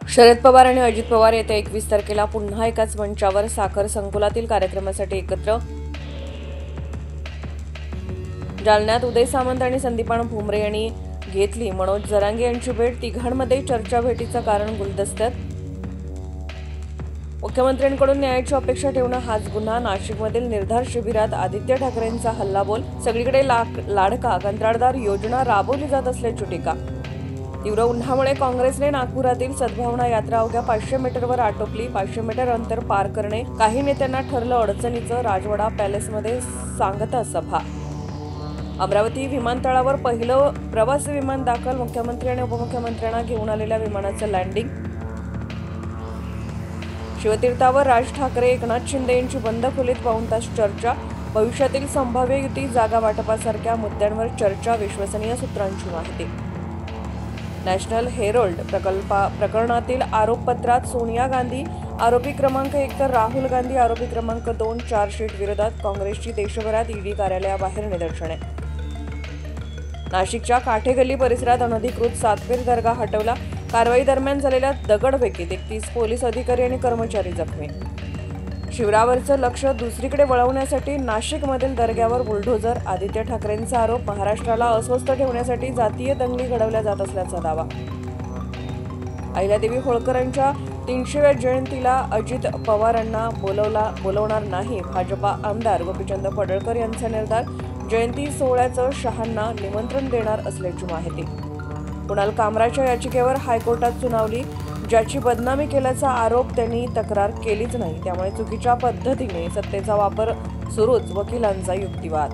शरद पवार आणि अजित पवार येत्या 21 तारखेला पुन्हा एकाच मंचावर साखर संकुलातील कार्यक्रमासाठी एकत्र. जालन्यात उदय सामंत आणि संदीपान भुमरे यांनी घेतली मनोज जरांगे यांची भेट. तिघांमध्ये चर्चा भेटीचं कारण गुलदस्त्यात. मुख्यमंत्र्यांकडून न्यायाची अपेक्षा ठेवणं हाच गुन्हा. नाशिकमधील निर्धार शिबिरात आदित्य ठाकरेंचा हल्लाबोल. सगळीकडे लाडका कंत्राटदार योजना राबवली जात असल्याची टीका. तीव्र उन्हामुळे काँग्रेसने नागपुरातील सद्भावना यात्रा अवघ्या 500 मीटरवर आटोपली. 500 मीटर अंतर पार करणे काही नेत्यांना ठरलं अडचणीचं. राजवाडा पॅलेसमध्ये सांगता सभा. अमरावती विमानतळावर पहिलं प्रवासी विमान दाखल. मुख्यमंत्री आणि उपमुख्यमंत्र्यांना घेऊन आलेल्या विमानाचं लँडिंग. शिवतीर्थावर राज ठाकरे एकनाथ शिंदे यांची बंद खोलीत पाऊण तास चर्चा. भविष्यातील संभाव्य युती जागा वाटपासारख्या मुद्द्यांवर चर्चा. विश्वसनीय सूत्रांची माहिती. नॅशनल हेरोल्ड प्रकरणातील आरोपपत्रात सोनिया गांधी आरोपी क्रमांक 1 तर राहुल गांधी आरोपी क्रमांक 2 चार्जशीट विरोधात काँग्रेसची देशभरात ईडी कार्यालयाबाहेर निदर्शने. नाशिकच्या काठेगल्ली परिसरात अनधिकृत सातपीर दर्गा हटवला. कारवाई दरम्यान झालेल्या दगडफेकीत 31 पोलीस अधिकारी आणि कर्मचारी जखमी. शिवरावरचं लक्ष दुसरीकडे वळवण्यासाठी नाशिकमधील दर्ग्यावर बुलडोझर. आदित्य ठाकरेंचा आरोप. महाराष्ट्राला अस्वस्थ ठेवण्यासाठी जातीय दंगली घडवल्या जात असल्याचा दावा. अहिल्यादेवी होळकरांच्या 300व्या जयंतीला अजित पवारांना बोलवणार नाही. भाजपा आमदार गोपीचंद पडळकर यांचा निर्धार. जयंती सोहळ्याचं शहांना निमंत्रण देणार असल्याची माहिती. कुणाल कामराच्या याचिकेवर हायकोर्टात सुनावणी. ज्याची बदनामी केल्याचा आरोप त्यांनी तक्रार केलीच नाही, त्यामुळे चुकीच्या पद्धतीने सत्तेचा वापर सुरूच. वकिलांचा युक्तिवाद.